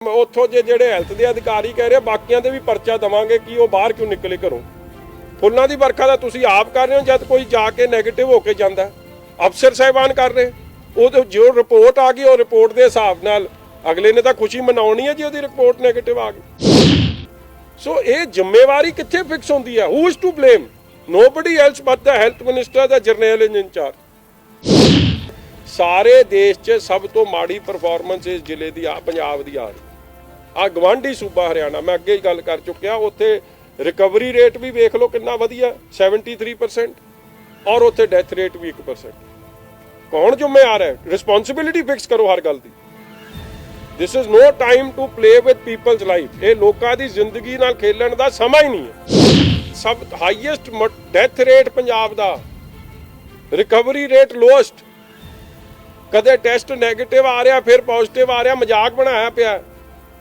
ਉੱਥੋਂ ਜਿਹੜੇ ਹੈਲਥ ਦੇ ਅਧਿਕਾਰੀ ਕਹਿ ਰਹੇ ਬਾਕੀਆਂ ਦੇ ਵੀ ਪਰਚਾ ਦਵਾਂਗੇ ਕਿ ਉਹ ਬਾਹਰ ਕਿਉਂ ਨਿਕਲੇ ਘਰੋਂ। ਫੁੱਲਾਂ ਦੀ ਵਰਖਾ ਦਾ ਤੁਸੀਂ ਆਪ ਕਰ ਰਹੇ ਹੋ, ਜਦ ਕੋਈ ਜਾ ਕੇ ਨੈਗੇਟਿਵ ਹੋ ਕੇ ਜਾਂਦਾ ਅਫਸਰ ਸਾਹਿਬਾਨ ਕਰ ਰਹੇ। ਉਹ ਜੋ ਰਿਪੋਰਟ ਆ ਗਈ ਉਹ ਰਿਪੋਰਟ ਦੇ ਹਿਸਾਬ ਨਾਲ ਅਗਲੇ ਨੇ ਤਾਂ ਖੁਸ਼ੀ ਮਨਾਉਣੀ ਹੈ ਜੀ ਉਹਦੀ ਰਿਪੋਰਟ ਨੈਗੇਟਿਵ ਆ ਗਈ। ਸੋ ਇਹ ਜ਼ਿੰਮੇਵਾਰੀ ਕਿੱਥੇ ਫਿਕਸ ਹੁੰਦੀ ਹੈ? Who is to blame? Nobody else but the health minister ਦਾ ਜਰਨਲ ਇੰਚਾਰਜ। ਸਾਰੇ ਦੇਸ਼ 'ਚ ਸਭ ਤੋਂ ਮਾੜੀ ਪਰਫਾਰਮੈਂਸ ਇਸ ਜ਼ਿਲ੍ਹੇ ਦੀ ਆ, ਪੰਜਾਬ ਦੀ ਆ ਰਹੀ ਆ। ਗਵਾਂਢੀ ਸੂਬਾ ਹਰਿਆਣਾ, ਮੈਂ ਅੱਗੇ ਹੀ ਗੱਲ ਕਰ ਚੁੱਕਿਆ, ਉੱਥੇ ਰਿਕਵਰੀ ਰੇਟ ਵੀ ਵੇਖ ਲਓ ਕਿੰਨਾ ਵਧੀਆ 73%, ਔਰ ਉੱਥੇ ਡੈਥ ਰੇਟ ਵੀ 1%। ਕੌਣ ਜ਼ਿੰਮੇਵਾਰ ਹੈ? ਰਿਸਪੌਂਸਿਬਿਲਿਟੀ ਫਿਕਸ ਕਰੋ ਹਰ ਗੱਲ ਦੀ। This is no time to play with people's life. ਇਹ ਲੋਕਾਂ ਦੀ ਜ਼ਿੰਦਗੀ ਨਾਲ ਖੇਲਣ ਦਾ ਸਮਾਂ ਹੀ ਨਹੀਂ ਹੈ। ਸਭ ਹਾਈਐਸਟ ਡੈਥ ਰੇਟ ਪੰਜਾਬ ਦਾ, ਰਿਕਵਰੀ ਰੇਟ ਲੋਐਸਟ। ਕਦੇ ਟੈਸਟ ਨੈਗੇਟਿਵ ਆ ਰਿਹਾ ਫਿਰ ਪੋਜ਼ਿਟਿਵ ਆ ਰਿਹਾ, ਮਜ਼ਾਕ ਬਣਾਇਆ ਪਿਆ।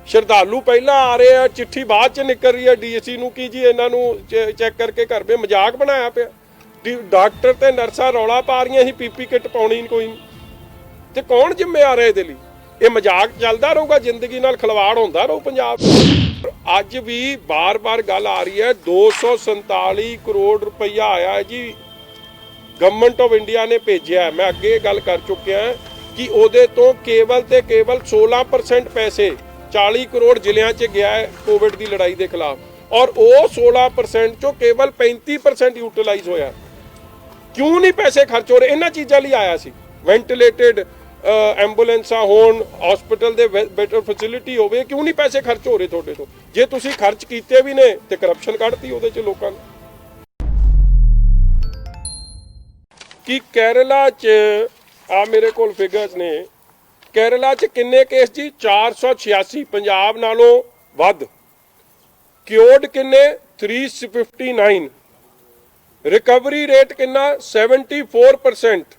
ਸ਼ਰਧਾਲੂ ਪਹਿਲਾਂ ਆ ਰਹੇ ਆ, ਚਿੱਠੀ ਬਾਅਦ ਚ ਨਿਕਲ ਰਹੀ ਹੈ ਡੀਐਸਸੀ ਨੂੰ ਕਿ ਜੀ ਇਹਨਾਂ ਨੂੰ ਚੈੱਕ ਕਰਕੇ ਘਰ ਭੇ, ਮਜ਼ਾਕ ਬਣਾਇਆ ਪਿਆ। ਡਾਕਟਰ ਤੇ ਨਰਸਾਂ ਰੌਲਾ ਪਾ ਰਹੀਆਂ ਸੀ ਪੀਪੀ ਕਿੱਟ ਪਾਉਣੀ ਕੋਈ ਨਹੀਂ। ਤੇ ਕੌਣ ਜ਼ਿੰਮੇਵਾਰ ਹੈ ਇਹਦੇ ਲਈ? ਇਹ ਮਜ਼ਾਕ ਚੱਲਦਾ ਰਹੂਗਾ, ਜ਼ਿੰਦਗੀ ਨਾਲ ਖਿਲਵਾੜ ਹੁੰਦਾ ਰਹੂ ਪੰਜਾਬ। ਅੱਜ ਵੀ ਬਾਰ-ਬਾਰ ਗੱਲ ਆ ਰਹੀ ਹੈ 247 ਕਰੋੜ ਰੁਪਈਆ ਆਇਆ ਹੈ ਜੀ, ਗਵਰਨਮੈਂਟ ਆਫ ਇੰਡੀਆ ਨੇ ਭੇਜਿਆ। ਮੈਂ ਅੱਗੇ ਗੱਲ ਕਰ ਚੁੱਕਿਆ ਕਿ ਉਹਦੇ ਤੋਂ ਕੇਵਲ ਤੇ ਕੇਵਲ 16% ਪੈਸੇ 40 ਕਰੋੜ ਜ਼ਿਲ੍ਹਿਆਂ 'ਚ ਗਿਆ ਹੈ ਕੋਵਿਡ ਦੀ ਲੜਾਈ ਦੇ ਖਿਲਾਫ, ਔਰ ਉਹ 16% ਚੋਂ ਕੇਵਲ 35% ਯੂਟਿਲਾਈਜ਼ ਹੋਇਆ। ਕਿਉਂ ਨਹੀਂ ਪੈਸੇ ਖਰਚ ਹੋ ਰਹੇ? ਇਹਨਾਂ ਚੀਜ਼ਾਂ ਲਈ ਆਇਆ ਸੀ। ਵੈਂਟੀਲੇਟਡ ਐਂਬੂਲੈਂਸਾਂ ਹੋਣ, ਹਸਪੀਟਲ ਦੇ ਬੈਟਰ ਫੈਸਿਲਿਟੀ ਹੋਵੇ, ਕਿਉਂ ਨਹੀਂ ਪੈਸੇ ਖਰਚ ਹੋ ਰਹੇ ਤੁਹਾਡੇ ਤੋਂ? ਜੇ ਤੁਸੀਂ ਖਰਚ ਕੀਤੇ ਵੀ ਨੇ ਤੇ ਕਰਪਸ਼ਨ ਕੱਢਤੀ ਉਹਦੇ 'ਚ ਲੋਕਾਂ ਨੇ। ਕਿ ਕੇਰਲਾ 'ਚ ਆ ਮੇਰੇ ਕੋਲ ਫਿਗਰਸ ਨੇ, ਕੇਰਲਾ 'ਚ ਕਿੰਨੇ ਕੇਸ ਜੀ? 486, ਪੰਜਾਬ ਨਾਲੋਂ ਵੱਧ। ਕਿਉਰਡ ਕਿੰਨੇ? 359। ਰਿਕਵਰੀ ਰੇਟ ਕਿੰਨਾ? 74%।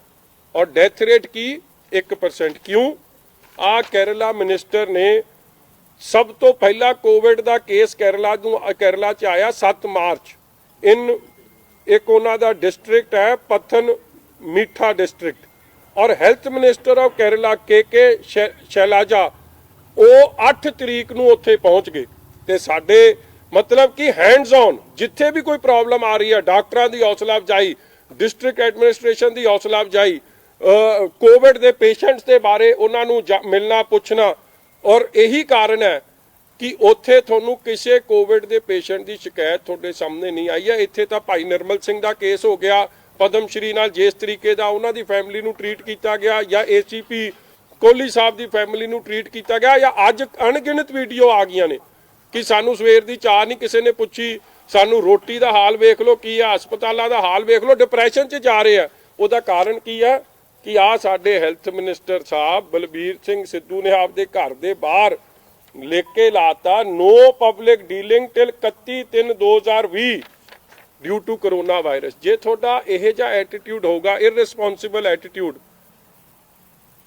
ਔਰ ਡੈਥ ਰੇਟ ਕੀ? 1%। ਕਿਉਂ? ਆ ਕੇਰਲਾ ਮਿਨਿਸਟਰ ਨੇ ਸਭ ਤੋਂ ਪਹਿਲਾਂ ਕੋਵਿਡ ਦਾ ਕੇਸ ਕੇਰਲਾ 'ਚ ਆਇਆ 7 ਮਾਰਚ। ਇੱਕ ਉਹਨਾਂ ਦਾ ਡਿਸਟ੍ਰਿਕਟ ਹੈ ਪਥਨ ਮੀਠਾ ਡਿਸਟ੍ਰਿਕਟ, ਔਰ ਹੈਲਥ ਮਿਨਿਸਟਰ ਆਫ ਕੇਰਲਾ ਕੇ ਸ਼ੈਲਾਜਾ ਉਹ 8 ਤਰੀਕ ਨੂੰ ਉੱਥੇ ਪਹੁੰਚ ਗਏ। ਤੇ ਸਾਡੇ ਮਤਲਬ ਕਿ ਹੈਂਡਸ ਔਨ, ਜਿੱਥੇ ਵੀ ਕੋਈ ਪ੍ਰੋਬਲਮ ਆ ਰਹੀ ਹੈ ਡਾਕਟਰਾਂ ਦੀ ਹੌਸਲਾ ਅਫਜ਼ਾਈ, ਡਿਸਟ੍ਰਿਕਟ ਐਡਮਿਨਿਸਟ੍ਰੇਸ਼ਨ ਦੀ ਹੌਸਲਾ ਅਫਜ਼ਾਈ, ਕੋਵਿਡ ਦੇ ਪੇਸ਼ੈਂਟਸ ਦੇ ਬਾਰੇ ਉਹਨਾਂ ਨੂੰ ਮਿਲਣਾ ਪੁੱਛਣਾ। ਔਰ ਇਹੀ ਕਾਰਨ ਹੈ ਕਿ ਉੱਥੇ ਤੁਹਾਨੂੰ ਕਿਸੇ ਕੋਵਿਡ ਦੇ ਪੇਸ਼ੈਂਟ ਦੀ ਸ਼ਿਕਾਇਤ ਤੁਹਾਡੇ ਸਾਹਮਣੇ ਨਹੀਂ ਆਈ ਹੈ। ਇੱਥੇ ਤਾਂ ਭਾਈ ਨਿਰਮਲ ਸਿੰਘ ਦਾ ਕੇਸ ਹੋ ਗਿਆ ਪਦਮ ਸ਼੍ਰੀ ਨਾਲ, ਜਿਸ ਤਰੀਕੇ ਦਾ ਉਹਨਾਂ ਦੀ ਫੈਮਿਲੀ ਨੂੰ ਟ੍ਰੀਟ ਕੀਤਾ ਗਿਆ, ਜਾਂ ਏਸੀਪੀ ਕੋਹਲੀ ਸਾਹਿਬ ਦੀ ਫੈਮਿਲੀ ਨੂੰ ਟ੍ਰੀਟ ਕੀਤਾ ਗਿਆ, ਜਾਂ ਅੱਜ ਅਣਗਿਣਤ ਵੀਡੀਓ ਆ ਗਈਆਂ ਨੇ ਕਿ ਸਾਨੂੰ ਸਵੇਰ ਦੀ ਚਾਹ ਨਹੀਂ ਕਿਸੇ ਨੇ ਪੁੱਛੀ, ਸਾਨੂੰ ਰੋਟੀ ਦਾ ਹਾਲ ਵੇਖ ਲਓ ਕੀ ਆ, ਹਸਪਤਾਲਾਂ ਦਾ ਹਾਲ ਵੇਖ ਲਓ, ਡਿਪਰੈਸ਼ਨ 'ਚ ਜਾ ਰਹੇ ਆ। ਉਹਦਾ ਕਾਰਨ ਕੀ ਆ? ਕਿ ਆ ਸਾਡੇ ਹੈਲਥ ਮਿਨਿਸਟਰ ਸਾਹਿਬ ਬਲਬੀਰ ਸਿੰਘ ਸਿੱਧੂ ਨੇ ਆਪਦੇ ਘਰ ਦੇ ਬਾਹਰ ਲਿਖ ਕੇ ਲਾਤਾ, no public dealing till 31/3/2020 due to corona virus. ਜੇ ਤੁਹਾਡਾ ਇਹ ਜਿਹਾ ਐਟੀਟਿਊਡ ਹੋਊਗਾ, ਇਰਰਿਸਪੌਂਸਿਬਲ ਐਟੀਟਿਊਡ,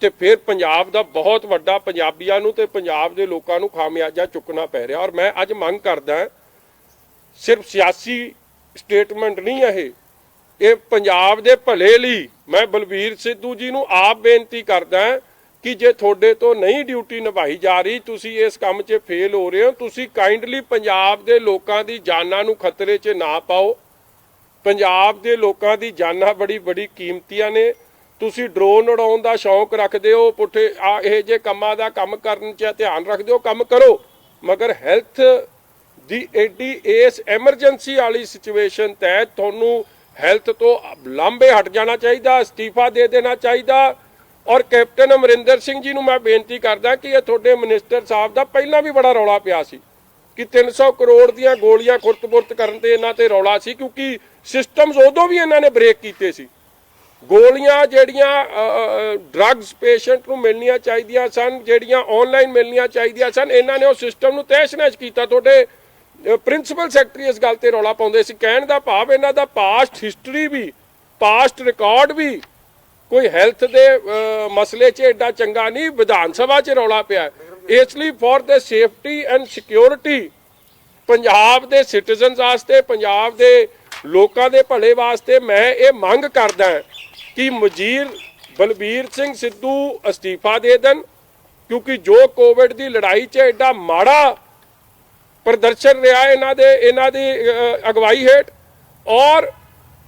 ਤੇ ਫਿਰ ਪੰਜਾਬ ਦਾ ਬਹੁਤ ਵੱਡਾ ਪੰਜਾਬੀਆਂ ਨੂੰ ਤੇ ਪੰਜਾਬ ਦੇ ਲੋਕਾਂ ਨੂੰ ਖਾਮਿਆਜ਼ਾ ਚੁੱਕਣਾ ਪੈ ਰਿਹਾ। ਔਰ ਮੈਂ ਅੱਜ ਮੰਗ ਕਰਦਾ, ਸਿਰਫ ਸਿਆਸੀ ਸਟੇਟਮੈਂਟ ਨਹੀਂ ਇਹ ਪੰਜਾਬ ਦੇ ਭਲੇ ਲਈ ਮੈਂ ਬਲਬੀਰ ਸਿੱਧੂ ਜੀ ਨੂੰ ਆਪ ਬੇਨਤੀ ਕਰਦਾ ਕਿ ਜੇ ਤੁਹਾਡੇ ਤੋਂ ਨਹੀਂ ਡਿਊਟੀ ਨਿਭਾਈ ਜਾ ਰਹੀ, ਤੁਸੀਂ ਇਸ ਕੰਮ 'ਚ ਫੇਲ ਹੋ ਰਹੇ ਹੋ, ਤੁਸੀਂ ਕਾਈਂਡਲੀ ਪੰਜਾਬ ਦੇ ਲੋਕਾਂ ਦੀ ਜਾਨਾਂ ਨੂੰ ਖਤਰੇ 'ਚ ਨਾ ਪਾਓ। ਪੰਜਾਬ ਦੇ ਲੋਕਾਂ ਦੀ ਜਾਨਾਂ ਬੜੀ ਬੜੀ ਕੀਮਤੀਆਂ ਨੇ। ਤੁਸੀਂ ਡਰੋਨ ਉਡਾਉਣ ਦਾ ਸ਼ੌਂਕ ਰੱਖਦੇ ਹੋ, ਪੁੱਠੇ ਇਹ ਜੇ ਕੰਮਾਂ ਦਾ ਕੰਮ ਕਰਨ 'ਚ ਧਿਆਨ ਰੱਖਦੇ ਹੋ, ਕੰਮ ਕਰੋ, ਮਗਰ ਹੈਲਥ ਦੀ ਐਡੀ ਇਸ ਐਮਰਜੈਂਸੀ ਵਾਲੀ ਸਿਚੁਏਸ਼ਨ ਤਹਿਤ ਤੁਹਾਨੂੰ ਹੈਲਥ ਤੋਂ ਲਾਂਭੇ ਹਟ ਜਾਣਾ ਚਾਹੀਦਾ, ਅਸਤੀਫਾ ਦੇ ਦੇਣਾ ਚਾਹੀਦਾ। ਔਰ ਕੈਪਟਨ ਅਮਰਿੰਦਰ ਸਿੰਘ ਜੀ ਨੂੰ ਮੈਂ ਬੇਨਤੀ ਕਰਦਾ ਕਿ ਇਹ ਤੁਹਾਡੇ ਮਿਨਿਸਟਰ ਸਾਹਿਬ ਦਾ ਪਹਿਲਾਂ ਵੀ ਬੜਾ ਰੌਲਾ ਪਿਆ ਸੀ ਕਿ 300 ਕਰੋੜ ਦੀਆਂ ਗੋਲੀਆਂ ਖੁਰਤ-ਬੁਰਤ ਕਰਨ ਤੇ ਇਹਨਾਂ ਤੇ ਰੌਲਾ ਸੀ, ਕਿਉਂਕਿ ਸਿਸਟਮਸ ਉਦੋਂ ਵੀ ਇਹਨਾਂ ਨੇ ਬ੍ਰੇਕ ਕੀਤੇ ਸੀ। ਗੋਲੀਆਂ ਜਿਹੜੀਆਂ ਡਰੱਗਸ ਪੇਸ਼ੈਂਟ ਨੂੰ ਮਿਲਣੀਆਂ ਚਾਹੀਦੀਆਂ ਸਨ, ਜਿਹੜੀਆਂ ਆਨਲਾਈਨ ਮਿਲਣੀਆਂ ਚਾਹੀਦੀਆਂ ਸਨ, ਇਹਨਾਂ ਨੇ ਉਹ ਸਿਸਟਮ ਨੂੰ ਤਹਿਸ-ਨਹਿਸ ਕੀਤਾ। ਤੁਹਾਡੇ ਪ੍ਰਿੰਸੀਪਲ ਸੈਕਟਰੀ ਇਸ ਗੱਲ ਤੇ ਰੌਲਾ ਪਾਉਂਦੇ ਸੀ। ਕਹਿਣ ਦਾ ਭਾਵ ਇਹਨਾਂ ਦਾ ਪਾਸਟ ਹਿਸਟਰੀ ਵੀ, ਪਾਸਟ ਰਿਕਾਰਡ ਵੀ ਕੋਈ ਹੈਲਥ ਦੇ ਮਸਲੇ 'ਚ ਐਡਾ ਚੰਗਾ ਨਹੀਂ। ਵਿਧਾਨ ਸਭਾ 'ਚ ਰੌਲਾ ਪਿਆ। ਇਸ ਲਈ for the safety and security, Punjab ਦੇ ਸਿਟੀਜ਼ਨਸ ਵਾਸਤੇ, ਪੰਜਾਬ ਦੇ ਲੋਕਾਂ ਦੇ ਭਲੇ ਵਾਸਤੇ ਮੈਂ ਇਹ ਮੰਗ ਕਰਦਾ ਕਿ ਵਜ਼ੀਰ ਬਲਬੀਰ ਸਿੰਘ ਸਿੱਧੂ ਅਸਤੀਫਾ ਦੇ ਦੇਣ, क्योंकि जो कोविड की लड़ाई 'ਚ एडा माड़ा प्रदर्शन रहा इन्हां दी अगवाई हेठ, और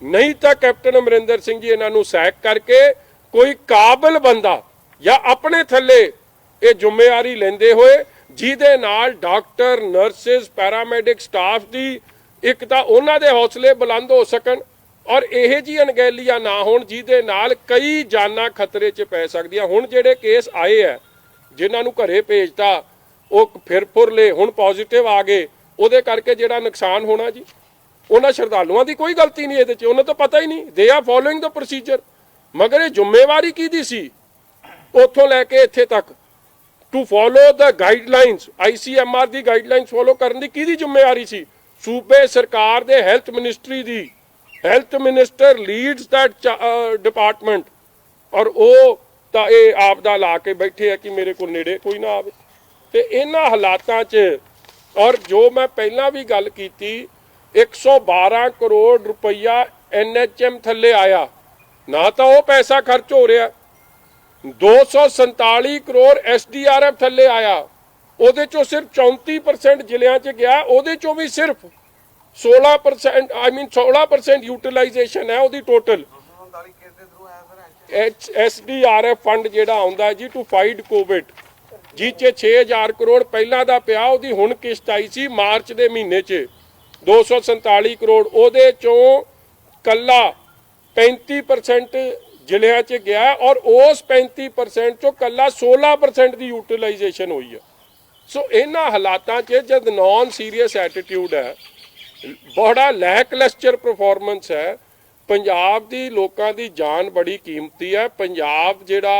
नहीं तो कैप्टन अमरिंदर सिंह जी इन्हों सैक करके कोई काबिल बंदा या अपने थले ये जिम्मेवारी लेंदे हुए जिहदे नाल डॉक्टर नर्सिस पैरामैडिक स्टाफ की एक तो उन्हां दे हौसले बुलंद हो सकन और यह जी अनगैलियां ना होण जिहदे नाल कई जानां खतरे 'ਚ पै सकदियां। हुण जिहड़े केस आए है जिन्हां नूं घरे भेजता वो फिर फुर ले हुण पॉजिटिव आ गए, उहदे करके जिहड़ा नुकसान होना जी उन्हां श्रद्धालुआं दी कोई गलती नहीं, इहदे 'ਚ उन्हां तो पता ही नहीं, they are following the procedure. मगर ये जिम्मेवारी किहदी सी उत्थों लैके इत्थे तक to follow the guidelines, ICMR की गाइडलाइनस फॉलो करने की किहदी जिम्मेवारी सी? सूबे सरकार दे हैल्थ मिनिस्ट्री दी। Health minister leads that department और वो तो ये आप दा ला के बैठे है कि मेरे को नेड़े कोई ना आवे। ते इन्हां हालातां 'ਚ और जो मैं पहला भी गल कीती 112 करोड़ रुपया NHM थले आया, ना तो वो पैसा खर्च हो रहा, 247 करोड़ SDRF थले आया, ਉਹਦੇ ਚੋਂ सिर्फ 34% ਜ਼ਿਲ੍ਹਿਆਂ 'ਚ ਗਿਆ, ਉਹਦੇ ਚੋਂ ਵੀ सिर्फ 16% 16% यूटिलाइजेशन है ਉਹਦੀ टोटल। SDRF फंड ਜਿਹੜਾ ਆਉਂਦਾ जी टू फाइट कोविड जिस 'ਚ 6000 करोड़ ਪਹਿਲਾਂ ਦਾ ਪਿਆ, ਉਹਦੀ ਹੁਣ ਕਿਸ਼ਤ ਆਈ ਸੀ ਮਾਰਚ ਦੇ ਮਹੀਨੇ 'ਚ 247 करोड़, ਉਹਦੇ ਚੋਂ ਕੱਲਾ 35% ਜ਼ਿਲ੍ਹਿਆਂ 'ਚ ਗਿਆ और उस 35% ਚੋਂ ਕੱਲਾ 16% ਦੀ यूटिलाइजेशन हुई है। सो इन्हां हालातां 'ਚ जब नॉन सीरीयस एटीट्यूड है, बड़ा लैकलस्टर परफॉर्मेंस है, पंजाब दी लोकां दी जान बड़ी कीमती है। पंजाब जिहड़ा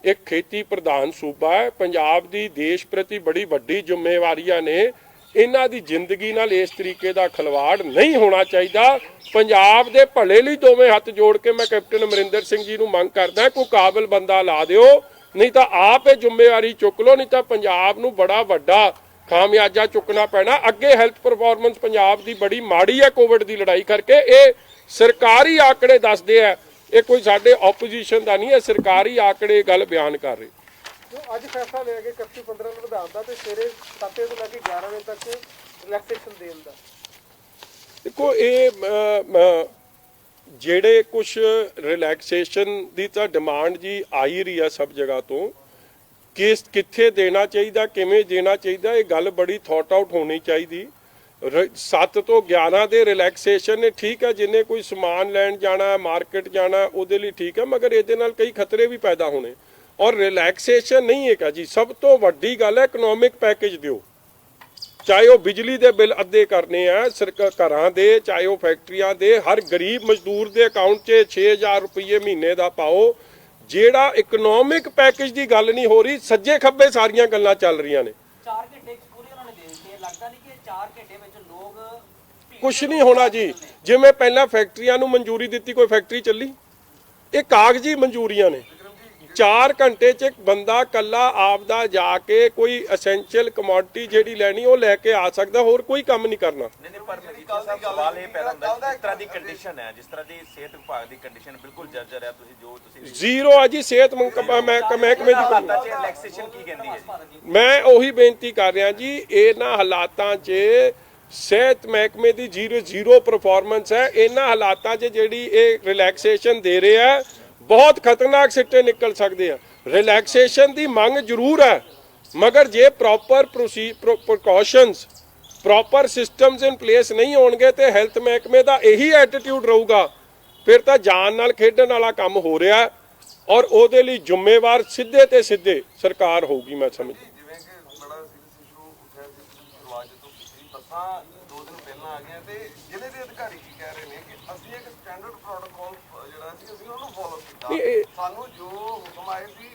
एक खेती प्रधान सूबा है, पंजाब दी देश प्रति बड़ी वड्डी जिम्मेवारियां ने, इन्हां दी जिंदगी नाल इस तरीके दा खिलवाड़ नहीं होना चाहिए। पंजाब दे भले लई दोवें हत्थ जोड़ के मैं कैप्टन अमरिंदर सिंह जी नूं मंग करदा कोई काबिल बंदा ला दिओ, नहीं तो आप ये जिम्मेवारी चुक लो, नहीं तो पंजाब नूं बड़ा वड्डा खामियाजा चुकना पैना। अगे हैल्थ परफॉर्मेंस पंजाब की बड़ी माड़ी है कोविड की लड़ाई करके, ये सरकारी आंकड़े दसदे है, ये कोई साडे ओपोजिशन का नहीं है, सरकारी आंकड़े गल बयान कर रहे। ਅੱਜ ਫੈਸਲਾ ਲਿਆ ਕਿ 31-15 ਨੂੰ ਵਧਾਉਣ ਦਾ ਤੇ ਸਵੇਰੇ 7 ਵਜੇ ਤੋਂ ਲੈ ਕੇ 11 ਵਜੇ ਤੱਕ ਰਿਲੈਕਸੇਸ਼ਨ ਦੇਣ ਦਾ। देखो ये ਜਿਹੜੇ ਕੁਛ ਰਿਲੈਕਸੇਸ਼ਨ ਦੀ ਤਾਂ ਡਿਮਾਂਡ ਜੀ ਆ ਹੀ ਰਹੀ ਆ ਸਭ ਜਗ੍ਹਾ ਤੋਂ, ਕਿਸ ਕਿੱਥੇ ਦੇਣਾ ਚਾਹੀਦਾ, ਕਿਵੇਂ ਦੇਣਾ ਚਾਹੀਦਾ, ਇਹ ਗੱਲ ਬੜੀ ਥੌਟ ਆਊਟ ਹੋਣੀ ਚਾਹੀਦੀ। 7 ਤੋਂ 11 ਦੇ ਰਿਲੈਕਸੇਸ਼ਨ ਨੇ ਠੀਕ ਹੈ, ਜਿੰਨੇ ਕੋਈ ਸਮਾਨ ਲੈਣ ਜਾਣਾ, ਮਾਰਕੀਟ ਜਾਣਾ, ਉਹਦੇ ਲਈ ਠੀਕ ਹੈ, ਮਗਰ ਇਹਦੇ ਨਾਲ ਕਈ ਖਤਰੇ ਵੀ ਪੈਦਾ ਹੋਣੇ। ਔਰ ਰਿਲੈਕਸੇਸ਼ਨ ਨਹੀਂ ਹੈਗਾ ਜੀ, ਸਭ ਤੋਂ ਵੱਡੀ ਗੱਲ ਹੈ ਇਕਨੋਮਿਕ ਪੈਕੇਜ ਦਿਓ, चाहे वो बिजली के बिल अद्धे करने हैं घरां दे, चाहे वो फैक्ट्रियां दे, हर गरीब मजदूर के अकाउंट 'ਚ 6000 रुपये महीने का पाओ। ਜਿਹੜਾ इकनोमिक पैकेज की गल नहीं हो रही, सज्जे खब्बे सारियां गल्लां चल रही ने। 4 घंटे पूरे उन्होंने दे दिए, लगता नहीं कि 4 घंटे में लोग कुछ नहीं होना जी। जिवें पहला फैक्ट्रियां नूं मंजूरी दी, कोई फैक्ट्री चली, ये कागजी मंजूरियां ने। 4 घंटे च बंदा कला आपदा जाके कोई एसेंशियल कमोडिटी ਜਿਹੜੀ ਲੈਣੀ ਉਹ ਲੈ ਕੇ ਆ ਸਕਦਾ, ਹੋਰ ਕੋਈ ਕੰਮ ਨਹੀਂ ਕਰਨਾ। नहीं पर मजीठिया साहब सवाल ये पैदा होता है जिस तरह की कंडीशन है, जिस तरह की सेहत विभाग की कंडीशन बिल्कुल जर्जर है, तुसी जो तुसी ਜ਼ੀਰੋ ਆ ਜੀ ਸਿਹਤ ਮਹਿਕਮੇ ਦੀ। हालात च रिलैक्सेशन की कहंदी है जी? ਮੈਂ ਉਹੀ ਬੇਨਤੀ ਕਰ ਰਿਹਾ ਜੀ, ਇਹਨਾਂ ਹਾਲਾਤਾਂ 'ਚ ਸਿਹਤ ਮਹਿਕਮੇ ਦੀ ਜ਼ੀਰੋ ਪਰਫਾਰਮੈਂਸ ਹੈ। ਇਹਨਾਂ ਹਾਲਾਤਾਂ 'ਚ ਜਿਹੜੀ ਇਹ ਰਿਲੈਕਸੇਸ਼ਨ ਦੇ ਰਿਹਾ बहुत खतरनाक सिट्टे निकल सकते हैं। रिलैक्सेशन की मंग जरूर है, मगर जे proper precautions, proper systems in place नहीं होणगे तो हैल्थ महकमे का यही एटीट्यूड रहूगा, फिर तो जान नाल खेडण वाला काम हो रहा है और ਉਹਦੇ ਲਈ ਜ਼ਿੰਮੇਵਾਰ ਸਿੱਧੇ ਤੇ ਸਿੱਧੇ ਸਰਕਾਰ ਹੋਊਗੀ। मैं समझ ਜਿਵੇਂ ਕਿ ਬੜਾ ਸੀਰੀਅਸ ਇਸ਼ੂ ਉੱਠਿਆ ਸੀ ਸ਼ੁਰੂਆਤ ਤੋਂ ਪਿਛਲੀ ਬੱਸਾਂ 2 ਦਿਨ ਪਹਿਲਾਂ ਆ ਗਈਆਂ ਤੇ ਜ਼ਿਲ੍ਹੇ ਦੇ ਅਧਿਕਾਰੀ ਕੀ ਕਹਿ ਰਹੇ ਨੇ ਕਿ ਅਸੀਂ ਇੱਕ ਸਟੈਂਡਰਡ ਪ੍ਰੋਟੋਕਾਲ ਜਿਹੜਾ ਸੀ ਅਸੀਂ ਉਹਨੂੰ ਫੋਲੋ ਕੀਤਾ, ਸਾਨੂੰ ਜੋ ਹੁਕਮ ਆਏ ਸੀ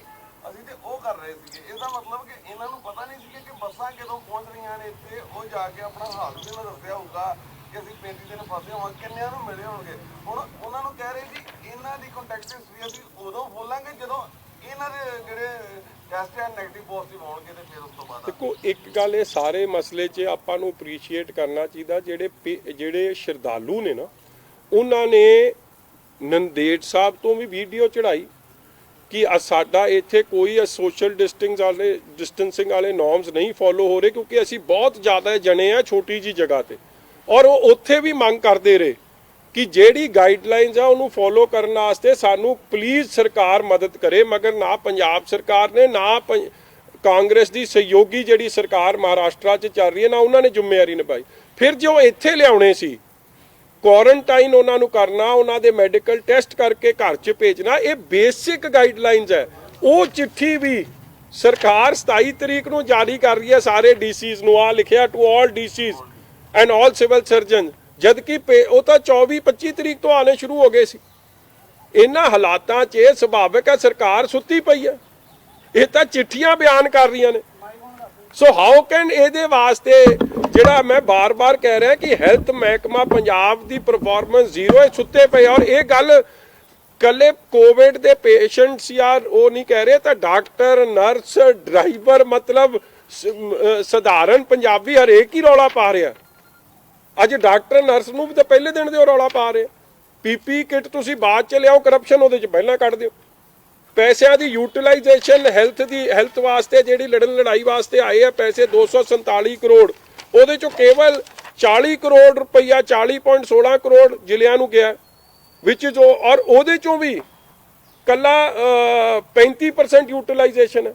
ਅਸੀਂ ਤੇ ਉਹ ਕਰ ਰਹੇ ਸੀਗੇ। ਇਹਦਾ ਮਤਲਬ ਕਿ ਇਹਨਾਂ ਨੂੰ ਪਤਾ ਨਹੀਂ ਸੀ ਕਿ ਬੱਸਾਂ ਕਦੋਂ ਪਹੁੰਚ ਰਹੀਆਂ ਨੇ ਇੱਥੇ, ਉਹ ਜਾ ਕੇ ਆਪਣਾ ਹਾਲ ਵੀ ਨਾ ਦੱਸਿਆ ਹੋਊਗਾ ਕਿ ਅਸੀਂ 35 ਦਿਨ ਫਸੇ ਹੋਵਾਂਗੇ, ਕਿੰਨਿਆਂ ਨੂੰ ਮਿਲੇ ਹੋਣਗੇ। ਹੁਣ ਉਹਨਾਂ ਨੂੰ ਕਹਿ ਰਹੇ ਜੀ ਇਹਨਾਂ ਦੀ ਕੰਟੈਕਟਸ ਵੀ ਅਸੀਂ ਉਦੋਂ ਬੋਲਾਂਗੇ ਜਦੋਂ ਇਹਨਾਂ ਦੇ ਜਿਹੜੇ ਟੈਸਟ ਹੈ ਨੈਗੇਟਿਵ ਪੋਜ਼ਿਟਿਵ ਹੋਣਗੇ ਤੇ ਫਿਰ ਉਸ ਤੋਂ ਬਾਅਦ। ਦੇਖੋ ਇੱਕ ਗੱਲ ਇਹ ਸਾਰੇ ਮਸਲੇ 'ਚ ਆਪਾਂ ਨੂੰ ਅਪਰੀਸ਼ੀਏਟ ਕਰਨਾ ਚਾਹੀਦਾ, ਜਿਹੜੇ ਸ਼ਰਧਾਲੂ ਨੇ ਨਾ, ਉਹਨਾਂ ਨੇ ਨੰਦੇੜ ਸਾਹਿਬ ਤੋਂ ਵੀ ਵੀਡੀਓ ਚੜਾਈ, ਕਿ ਸਾਡਾ ਇੱਥੇ ਕੋਈ ਸੋਸ਼ਲ ਡਿਸਟੈਂਸਿੰਗ ਵਾਲੇ ਨੋਰਮਸ ਨਹੀਂ ਫੋਲੋ ਹੋ ਰਹੇ, ਕਿਉਂਕਿ ਅਸੀਂ ਬਹੁਤ ਜ਼ਿਆਦਾ ਜਣੇ ਆ ਛੋਟੀ ਜੀ ਜਗ੍ਹਾ ਤੇ। ਔਰ ਉਹ ਉੱਥੇ ਵੀ ਮੰਗ ਕਰਦੇ ਰਹੇ ਕਿ ਜਿਹੜੀ ਗਾਈਡਲਾਈਨਸ ਆ ਉਹਨੂੰ ਫੋਲੋ ਕਰਨ ਵਾਸਤੇ ਸਾਨੂੰ ਪਲੀਜ਼ ਸਰਕਾਰ ਮਦਦ ਕਰੇ, ਮਗਰ ਨਾ ਪੰਜਾਬ ਸਰਕਾਰ ਨੇ, ਨਾ ਕਾਂਗਰਸ ਦੀ ਸਹਿਯੋਗੀ ਜਿਹੜੀ ਸਰਕਾਰ ਮਹਾਰਾਸ਼ਟਰ 'ਚ ਚੱਲ ਰਹੀ ਹੈ, ਨਾ ਉਹਨਾਂ ਨੇ ਜ਼ਿੰਮੇਵਾਰੀ ਨਿਭਾਈ। ਫਿਰ ਜੋ ਇੱਥੇ ਲਿਆਉਣੇ ਸੀ, ਕੁਆਰੰਟਾਈਨ ਉਹਨਾਂ ਨੂੰ ਕਰਨਾ, ਉਹਨਾਂ ਦੇ ਮੈਡੀਕਲ ਟੈਸਟ ਕਰਕੇ ਘਰ 'ਚ ਭੇਜਣਾ, ਇਹ ਬੇਸਿਕ ਗਾਈਡਲਾਈਨਸ ਹੈ। ਉਹ ਚਿੱਠੀ ਵੀ ਸਰਕਾਰ 27 ਤਰੀਕ ਨੂੰ ਜਾਰੀ ਕਰ ਰਹੀ ਹੈ ਸਾਰੇ ਡੀਸੀਜ਼ ਨੂੰ, ਆ ਲਿਖਿਆ to all DCs and all civil surgeon, ਜਦ ਕਿ ਉਹ ਤਾਂ 24-25 ਤਰੀਕ ਤੋਂ ਆਣੇ ਸ਼ੁਰੂ ਹੋ ਗਏ ਸੀ। ਇਹਨਾਂ ਹਾਲਾਤਾਂ 'ਚ ਇਹ ਸੁਭਾਵਿਕ ਹੈ ਸਰਕਾਰ ਸੁੱਤੀ ਪਈ ਹੈ, ਇਹ ਤਾਂ ਚਿੱਠੀਆਂ ਬਿਆਨ ਕਰ ਰਹੀਆਂ ਨੇ। ਸੋ ਹਾਊ ਕੈਨ ਇਹਦੇ ਵਾਸਤੇ ਜਿਹੜਾ ਮੈਂ ਬਾਰ-ਬਾਰ ਕਹਿ ਰਿਹਾ ਕਿ ਹੈਲਥ ਮਹਿਕਮਾ ਪੰਜਾਬ ਦੀ ਪਰਫਾਰਮੈਂਸ ਜ਼ੀਰੋ ਹੈ, ਸੁੱਤੇ ਪਏ। ਔਰ ਇਹ ਗੱਲ ਕੱਲੇ ਕੋਵਿਡ ਦੇ ਪੇਸ਼ੈਂਟਸ ਯਾਰ ਉਹ ਨਹੀਂ ਕਹਿ ਰਹੇ, ਤਾਂ ਡਾਕਟਰ, ਨਰਸ, ਡਰਾਈਵਰ, ਮਤਲਬ ਸਧਾਰਨ ਪੰਜਾਬੀ ਹਰੇਕ ਹੀ ਰੌਲਾ ਪਾ ਰਿਹਾ। ਅੱਜ ਡਾਕਟਰ ਨਰਸ ਨੂੰ ਵੀ ਤਾਂ ਪਹਿਲੇ ਦਿਨ ਦੇ ਉਹ ਰੌਲਾ ਪਾ ਰਹੇ। ਪੀਪੀ ਕਿਟ ਤੁਸੀਂ ਬਾਅਦ ਚ ਲਿਆਓ, ਕਰਪਸ਼ਨ ਉਹਦੇ ਚ ਪਹਿਲਾਂ ਕੱਢ ਦਿਓ। ਪੈਸਿਆਂ ਦੀ ਯੂਟਿਲਾਈਜੇਸ਼ਨ ਹੈਲਥ ਵਾਸਤੇ ਜਿਹੜੀ ਲੜਾਈ ਵਾਸਤੇ ਆਏ ਆ ਪੈਸੇ 247 ਕਰੋੜ, ਉਹਦੇ ਚੋਂ ਕੇਵਲ 40 ਕਰੋੜ ਰੁਪਈਆ 40.16 ਕਰੋੜ ਜ਼ਿਲ੍ਹਿਆਂ ਨੂੰ ਗਿਆ, ਵਿੱਚ ਜੋ ਔਰ ਉਹਦੇ ਚੋਂ ਵੀ ਕੱਲਾ 35% ਯੂਟਿਲਾਈਜੇਸ਼ਨ ਹੈ,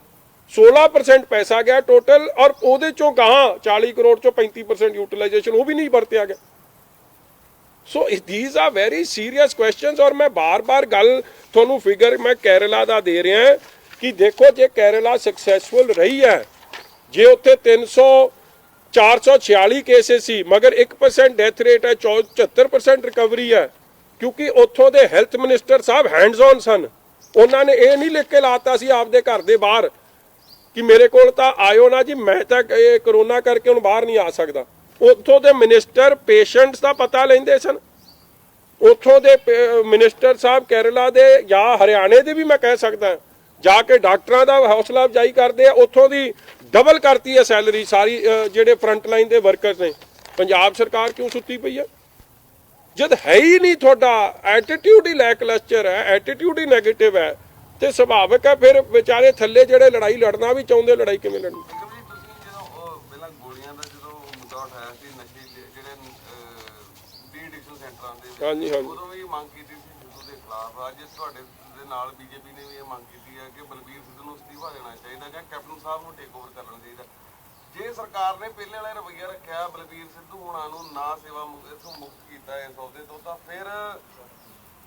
16% ਪੈਸਾ ਗਿਆ ਟੋਟਲ, ਔਰ ਉਹਦੇ ਚੋਂ ਗਾਹਾਂ 40 ਕਰੋੜ ਚੋਂ 35% ਯੂਟਿਲਾਈਜੇਸ਼ਨ ਉਹ ਵੀ ਨਹੀਂ ਵਰਤਿਆ ਗਿਆ। ਸੋ these are very serious questions। ਔਰ ਮੈਂ ਬਾਰ-ਬਾਰ ਗੱਲ ਤੁਹਾਨੂੰ ਫਿਗਰ ਮੈਂ ਕੇਰਲਾ ਦਾ ਦੇ ਰਿਹਾ ਕਿ ਦੇਖੋ ਜੇ ਕੇਰਲਾ ਸਕਸੈਸਫੁਲ ਰਹੀ ਹੈ, ਜੇ ਉੱਥੇ 446 ਕੇਸਿਸ ਸੀ ਮਗਰ 1% ਡੈਥ ਰੇਟ ਹੈ, 74% ਰਿਕਵਰੀ ਹੈ, ਕਿਉਂਕਿ ਉੱਥੋਂ ਦੇ health minister Sahib hands on ਸਨ। ਉਹਨਾਂ ਨੇ ਇਹ ਨਹੀਂ ਲਿਖ ਕੇ ਲਾਤਾ ਸੀ ਆਪਦੇ ਘਰ ਦੇ ਬਾਹਰ ਕਿ ਮੇਰੇ ਕੋਲ ਤਾਂ ਆਇਓ ਨਾ ਜੀ, ਮੈਂ ਤਾਂ ਇਹ ਕਰੋਨਾ ਕਰਕੇ ਹੁਣ ਬਾਹਰ ਨਹੀਂ ਆ ਸਕਦਾ। ਉੱਥੋਂ ਦੇ ਮਿਨਿਸਟਰ ਪੇਸ਼ੈਂਟਸ ਦਾ ਪਤਾ ਲੈਂਦੇ ਸਨ। ਉੱਥੋਂ ਦੇ ਮਿਨਿਸਟਰ ਸਾਹਿਬ ਕੇਰਲਾ ਦੇ ਜਾਂ ਹਰਿਆਣੇ ਦੇ ਵੀ ਮੈਂ ਕਹਿ ਸਕਦਾ, ਜਾ ਕੇ ਡਾਕਟਰਾਂ ਦਾ ਹੌਸਲਾ ਅਫਜ਼ਾਈ ਕਰਦੇ ਆ। ਉੱਥੋਂ ਦੀ ਡਬਲ ਕਰਤੀ ਹੈ ਸੈਲਰੀ ਸਾਰੀ ਜਿਹੜੇ ਫਰੰਟ ਲਾਈਨ ਦੇ ਵਰਕਰਸ ਨੇ। ਪੰਜਾਬ ਸਰਕਾਰ ਕਿਉਂ ਸੁੱਤੀ ਪਈ ਹੈ ਜਦ ਹੈ ਹੀ ਨਹੀਂ? ਤੁਹਾਡਾ ਐਟੀਟਿਊਡ ਹੀ ਲੈਕਲਸਟਰ ਹੈ, ਐਟੀਟਿਊਡ ਹੀ ਨੈਗੇਟਿਵ ਹੈ, ਤੇ ਸੁਭਾਵਿਕ ਹੈ ਫਿਰ ਵਿਚਾਰੇ ਥੱਲੇ ਜਿਹੜੇ ਲੜਾਈ ਲੜਨਾ ਵੀ ਚਾਹੁੰਦੇ, ਲੜਾਈ ਕਿਵੇਂ ਲੜਨੀ? ਤੁਸੀਂ ਜਦੋਂ ਪਹਿਲਾਂ ਗੋਲੀਆਂ ਦਾ ਜਦੋਂ ਮੁੱਦਾ ਉਠਾਇਆ ਸੀ, ਨਸ਼ੇ ਜਿਹੜੇ ਡੀ ਐਡਿਕਸ਼ਨ ਸੈਂਟਰਾਂ ਦੇ, ਹਾਂਜੀ ਹਾਂਜੀ, ਉਦੋਂ ਵੀ ਮੰਗ ਕੀਤੀ ਸੀ ਸਿੱਧੂ ਦੇ ਖਿਲਾਫ। ਅੱਜ ਤੁਹਾਡੇ ਦੇ ਨਾਲ ਬੀਜੇਪੀ ਨੇ ਵੀ ਇਹ ਮੰਗ ਕੀਤੀ ਹੈ ਕਿ ਬਲਬੀਰ ਸਿੱਧੂ ਨੂੰ ਅਸਤੀਫਾ ਦੇਣਾ ਚਾਹੀਦਾ ਜਾਂ ਕੈਪਟਨ ਸਾਹਿਬ ਨੂੰ ਟੇਕ ਓਵਰ ਕਰਨਾ ਚਾਹੀਦਾ। ਜੇ ਸਰਕਾਰ ਨੇ ਪਹਿਲੇ ਵਾਲਾ ਰਵੱਈਆ ਰੱਖਿਆ, ਬਲਬੀਰ ਸਿੱਧੂ ਹੁਣਾਂ ਨੂੰ ਨਾ ਸੇਵਾ ਇਥੋਂ ਮੁਕਤ ਕੀਤਾ ਇਸ ਅਹੁਦੇ ਤੋਂ, ਤਾਂ ਫਿਰ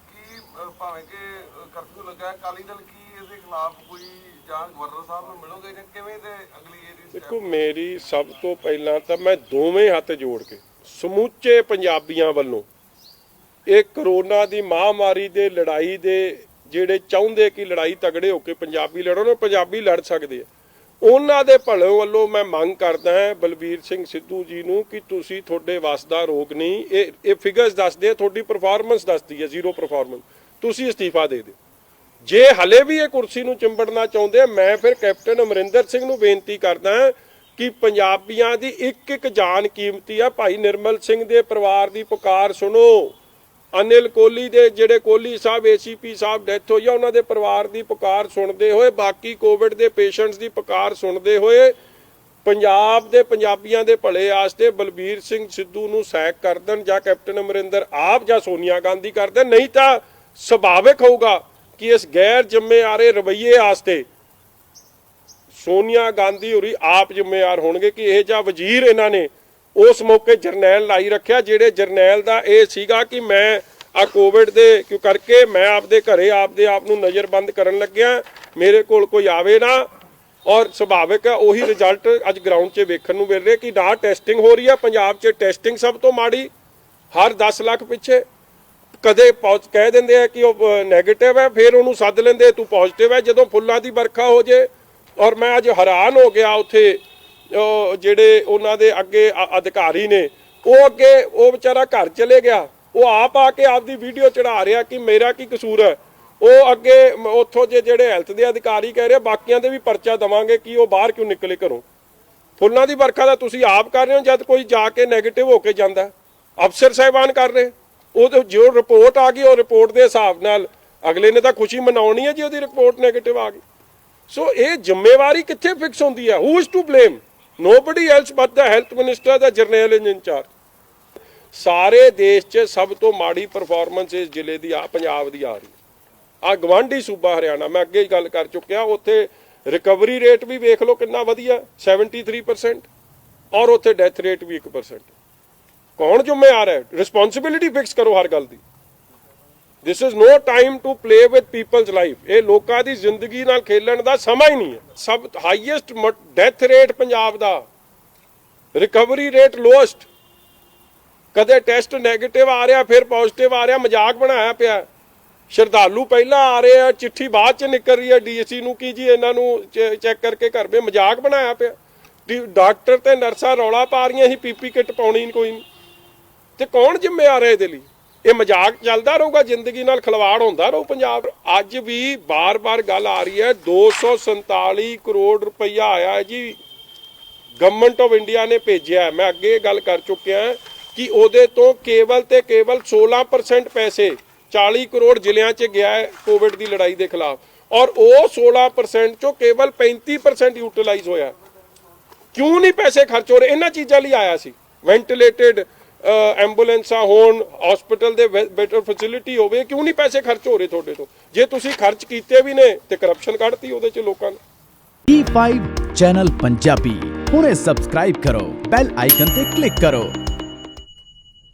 ਕੀ ਭਾਵੇਂ ਕਿ ਕਰਫਿਊ ਲੱਗਾ, ਅਕਾਲੀ ਦਲ ਕੀ ਇਹਦੇ ਖਿਲਾਫ ਕੋਈ ਜਾਂ ਗਵਰਨਰ ਸਾਹਿਬ ਨੂੰ ਮਿਲੋਗੇ ਜਾਂ ਕਿਵੇਂ ਤੇ ਅਗਲੀ ਇਹਦੀ ਦੇਖੋ ਮੇਰੀ ਸਭ ਤੋਂ ਪਹਿਲਾਂ ਤਾਂ ਮੈਂ ਦੋਵੇਂ ਹੱਥ ਜੋੜ ਕੇ ਸਮੁੱਚੇ ਪੰਜਾਬੀਆਂ ਵੱਲੋਂ ਇਹ ਕਰੋਨਾ ਦੀ ਮਹਾਮਾਰੀ ਦੇ ਲੜਾਈ ਦੇ ਜਿਹੜੇ ਚਾਹੁੰਦੇ ਕਿ ਲੜਾਈ ਤਗੜੇ ਹੋ ਕੇ ਪੰਜਾਬੀ ਲੜਨ, ਉਹ ਪੰਜਾਬੀ ਲੜ ਸਕਦੇ ਆ, ਉਹਨਾਂ ਦੇ ਭਲੇ ਵੱਲੋਂ ਮੈਂ ਮੰਗ ਕਰਦਾ ਹਾਂ ਬਲਬੀਰ ਸਿੰਘ ਸਿੱਧੂ ਜੀ ਨੂੰ ਕਿ ਤੁਸੀਂ, ਤੁਹਾਡੇ ਵੱਸ ਦਾ ਰੋਗ ਨਹੀਂ, ਇਹ ਫਿਗਰਸ ਦੱਸਦੇ ਆ, ਤੁਹਾਡੀ ਪਰਫਾਰਮੈਂਸ ਦੱਸਦੀ ਹੈ ਜ਼ੀਰੋ ਪਰਫਾਰਮੈਂਸ, ਤੁਸੀਂ ਅਸਤੀਫਾ ਦੇ ਦਿਓ। ਜੇ ਹਲੇ ਵੀ ਇਹ ਕੁਰਸੀ ਨੂੰ ਚਿੰਬੜਨਾ ਚਾਹੁੰਦੇ, ਮੈਂ ਫਿਰ ਕੈਪਟਨ ਅਮਰਿੰਦਰ ਸਿੰਘ ਨੂੰ ਬੇਨਤੀ ਕਰਦਾ ਕਿ ਪੰਜਾਬੀਆਂ ਦੀ ਇੱਕ ਇੱਕ ਜਾਨ ਕੀਮਤੀ ਆ। ਭਾਈ ਨਿਰਮਲ ਸਿੰਘ ਦੇ ਪਰਿਵਾਰ ਦੀ ਪੁਕਾਰ ਸੁਣੋ, ਅਨਿਲ ਕੋਹਲੀ ਦੇ ਜਿਹੜੇ ਕੋਹਲੀ ਸਾਹਿਬ ACP ਸਾਹਿਬ ਡੈਥ ਹੋਈ ਆ, ਉਹਨਾਂ ਦੇ ਪਰਿਵਾਰ ਦੀ ਪੁਕਾਰ ਸੁਣਦੇ ਹੋਏ, ਬਾਕੀ ਕੋਵਿਡ ਦੇ ਪੇਸ਼ੈਂਟਸ ਦੀ ਪੁਕਾਰ ਸੁਣਦੇ ਹੋਏ, ਪੰਜਾਬ ਦੇ ਪੰਜਾਬੀਆਂ ਦੇ ਭਲੇ ਵਾਸਤੇ ਬਲਬੀਰ ਸਿੰਘ ਸਿੱਧੂ ਨੂੰ ਸੈਕ ਕਰ ਦੇਣ, ਜਾਂ ਕੈਪਟਨ ਅਮਰਿੰਦਰ ਆਪ ਜਾਂ ਸੋਨੀਆ ਗਾਂਧੀ ਕਰ ਦੇਣ। ਨਹੀਂ ਤਾਂ ਸੁਭਾਵਿਕ ਹੋਊਗਾ ਕਿ ਇਸ ਗੈਰ ਜ਼ਿੰਮੇਵਾਰੇ ਰਵੱਈਏ ਵਾਸਤੇ ਸੋਨੀਆ ਗਾਂਧੀ ਹੋਰੀ ਆਪ ਜ਼ਿੰਮੇਵਾਰ ਹੋਣਗੇ ਕਿ ਇਹ ਜਿਹਾ ਵਜ਼ੀਰ ਇਹਨਾਂ ਨੇ ਉਸ ਮੌਕੇ ਜਰਨੈਲ ਲਾਈ ਰੱਖਿਆ, ਜਿਹੜੇ ਜਰਨੈਲ ਦਾ ਇਹ ਸੀਗਾ ਕਿ ਮੈਂ ਆ ਕੋਵਿਡ ਦੇ ਕਿਉਂ ਕਰਕੇ ਮੈਂ ਆਪਦੇ ਘਰੇ ਆਪਦੇ ਆਪ ਨੂੰ ਨਜ਼ਰਬੰਦ ਕਰਨ ਲੱਗਿਆ, ਮੇਰੇ ਕੋਲ ਕੋਈ ਆਵੇ ਨਾ। ਔਰ ਸੁਭਾਵਿਕ ਹੈ ਉਹੀ ਰਿਜ਼ਲਟ ਅੱਜ ਗਰਾਊਂਡ 'ਚ ਵੇਖਣ ਨੂੰ ਮਿਲ ਰਿਹਾ ਕਿ ਨਾ ਟੈਸਟਿੰਗ ਹੋ ਰਹੀ ਹੈ ਪੰਜਾਬ 'ਚ, ਟੈਸਟਿੰਗ ਸਭ ਤੋਂ ਮਾੜੀ, ਹਰ 10 ਲੱਖ ਪਿੱਛੇ ਕਦੇ ਕਹਿ ਦਿੰਦੇ ਆ ਕਿ ਉਹ ਨੈਗੇਟਿਵ ਹੈ, ਫਿਰ ਉਹਨੂੰ ਸੱਦ ਲੈਂਦੇ ਤੂੰ ਪੋਜ਼ਿਟਿਵ ਹੈ, ਜਦੋਂ ਫੁੱਲਾਂ ਦੀ ਵਰਖਾ ਹੋ ਜੇ। ਔਰ ਮੈਂ ਅੱਜ ਹੈਰਾਨ ਹੋ ਗਿਆ, ਉੱਥੇ ਜਿਹੜੇ ਉਹਨਾਂ ਦੇ ਅੱਗੇ ਅਧਿਕਾਰੀ ਨੇ, ਉਹ ਅੱਗੇ ਉਹ ਵਿਚਾਰਾ ਘਰ ਚਲੇ ਗਿਆ, ਉਹ ਆਪ ਆ ਕੇ ਆਪਦੀ ਵੀਡੀਓ ਚੜਾ ਰਿਹਾ ਕਿ ਮੇਰਾ ਕੀ ਕਸੂਰ ਹੈ। ਉਹ ਅੱਗੇ ਉੱਥੋਂ ਜਿਹੜੇ ਹੈਲਥ ਦੇ ਅਧਿਕਾਰੀ ਕਹਿ ਰਹੇ ਬਾਕੀਆਂ ਦੇ ਵੀ ਪਰਚਾ ਦੇਵਾਂਗੇ ਕਿ ਉਹ ਬਾਹਰ ਕਿਉਂ ਨਿਕਲੇ ਘਰੋਂ। ਫੁੱਲਾਂ ਦੀ ਵਰਖਾ ਦਾ ਤੁਸੀਂ ਆਪ ਕਰ ਰਹੇ ਹੋ, ਜਦ ਕੋਈ ਜਾ ਕੇ ਨੈਗੇਟਿਵ ਹੋ ਕੇ ਜਾਂਦਾ, ਅਫਸਰ ਸਾਹਿਬਾਨ ਕਰ ਰਹੇ। ਉਹ ਜੋ ਰਿਪੋਰਟ ਆ ਗਈ, ਉਹ ਰਿਪੋਰਟ ਦੇ ਹਿਸਾਬ ਨਾਲ ਅਗਲੇ ਨੇ ਤਾਂ ਖੁਸ਼ੀ ਮਨਾਉਣੀ ਹੈ ਜੀ ਉਹਦੀ ਰਿਪੋਰਟ ਨੈਗੇਟਿਵ ਆ ਗਈ। ਸੋ ਇਹ ਜ਼ਿੰਮੇਵਾਰੀ ਕਿੱਥੇ ਫਿਕਸ ਹੁੰਦੀ ਹੈ? Who is to blame? Nobody else but the health minister ਦਾ ਜਰਨੈਲ ਇੰਚਾਰਜ। ਸਾਰੇ ਦੇਸ਼ 'ਚ ਸਭ ਤੋਂ ਮਾੜੀ ਪਰਫਾਰਮੈਂਸ ਇਸ ਜ਼ਿਲ੍ਹੇ ਦੀ ਪੰਜਾਬ ਦੀ ਆ ਰਹੀ। ਆ ਗਵਾਂਢੀ ਸੂਬਾ ਹਰਿਆਣਾ, ਮੈਂ ਅੱਗੇ ਹੀ ਗੱਲ ਕਰ ਚੁੱਕਿਆ, ਉੱਥੇ ਰਿਕਵਰੀ ਰੇਟ ਵੀ ਵੇਖ ਲਓ ਕਿੰਨਾ ਵਧੀਆ 73%, ਔਰ ਉੱਥੇ ਡੈਥ ਰੇਟ ਵੀ 1%। ਕੌਣ ਜ਼ਿੰਮੇਵਾਰ ਹੈ? ਰਿਸਪੌਂਸਿਬਿਲਿਟੀ ਫਿਕਸ ਕਰੋ ਹਰ ਗੱਲ ਦੀ। This is no time to play with people's life. ਇਹ ਲੋਕਾਂ ਦੀ ਜ਼ਿੰਦਗੀ ਨਾਲ ਖੇਲਣ ਦਾ ਸਮਾਂ ਹੀ ਨਹੀਂ ਹੈ। ਸਭ ਹਾਈਐਸਟ ਡੈਥ ਰੇਟ ਪੰਜਾਬ ਦਾ, ਰਿਕਵਰੀ ਰੇਟ ਲੋਐਸਟ। ਕਦੇ ਟੈਸਟ ਨੈਗੇਟਿਵ ਆ ਰਿਹਾ ਫਿਰ ਪੋਜ਼ਿਟਿਵ ਆ ਰਿਹਾ, ਮਜ਼ਾਕ ਬਣਾਇਆ ਪਿਆ। ਸ਼ਰਧਾਲੂ ਪਹਿਲਾਂ ਆ ਰਹੇ ਆ, ਚਿੱਠੀ ਬਾਅਦ ਚ ਨਿਕਲ ਰਹੀ ਹੈ ਡੀਐਸਸੀ ਨੂੰ ਕਿ ਜੀ ਇਹਨਾਂ ਨੂੰ ਚੈੱਕ ਕਰਕੇ ਘਰ ਭੇ, ਮਜ਼ਾਕ ਬਣਾਇਆ ਪਿਆ। ਡਾਕਟਰ ਤੇ ਨਰਸਾਂ ਰੌਲਾ ਪਾ ਰਹੀਆਂ ਸੀ ਪੀਪੀ ਕਿੱਟ ਪਾਉਣੀ ਕੋਈ ਨਹੀਂ। ਤੇ ਕੌਣ ਜ਼ਿੰਮੇਵਾਰ ਹੈ ਇਹਦੇ ਲਈ? ਇਹ ਮਜ਼ਾਕ ਚੱਲਦਾ ਰਹੂਗਾ, ਜ਼ਿੰਦਗੀ ਨਾਲ ਖਿਲਵਾੜ ਹੁੰਦਾ ਰਹੂ ਪੰਜਾਬ। ਅੱਜ ਵੀ ਬਾਰ-ਬਾਰ ਗੱਲ ਆ ਰਹੀ ਹੈ 247 ਕਰੋੜ ਰੁਪਈਆ ਆਇਆ ਹੈ ਜੀ, ਗਵਰਨਮੈਂਟ ਆਫ ਇੰਡੀਆ ਨੇ ਭੇਜਿਆ। ਮੈਂ ਅੱਗੇ ਗੱਲ ਕਰ ਚੁੱਕਿਆ ਕਿ ਉਹਦੇ ਤੋਂ ਕੇਵਲ ਤੇ ਕੇਵਲ 16% ਪੈਸੇ 40 ਕਰੋੜ ਜ਼ਿਲ੍ਹਿਆਂ 'ਚ ਗਿਆ ਹੈ ਕੋਵਿਡ ਦੀ ਲੜਾਈ ਦੇ ਖਿਲਾਫ, ਔਰ ਉਹ 16% ਚੋਂ ਕੇਵਲ 35% ਯੂਟਿਲਾਈਜ਼ ਹੋਇਆ। ਕਿਉਂ ਨਹੀਂ ਪੈਸੇ ਖਰਚ ਹੋ ਰਹੇ? ਇਹਨਾਂ ਚੀਜ਼ਾਂ ਲਈ ਆਇਆ ਸੀ। ਵੈਂਟੀਲੇਟਡ ਐਂਬੂਲੈਂਸਾਂ ਹੋਣ, ਹਸਪੀਟਲ ਦੇ ਬੈਟਰ ਫੈਸਿਲਿਟੀ ਹੋਵੇ, ਕਿਉਂ ਨਹੀਂ ਪੈਸੇ ਖਰਚ ਹੋ ਰਹੇ ਤੁਹਾਡੇ ਤੋਂ? ਜੇ ਤੁਸੀਂ ਖਰਚ ਕੀਤੇ ਵੀ ਨੇ ਤੇ ਕਰਪਸ਼ਨ ਕੱਢਤੀ ਉਹਦੇ 'ਚ ਲੋਕਾਂ ਨੇ। E5 ਚੈਨਲ ਪੰਜਾਬੀ ਹੁਣੇ ਸਬਸਕ੍ਰਾਈਬ ਕਰੋ, ਬੈਲ ਆਈਕਨ ਤੇ ਕਲਿੱਕ ਕਰੋ।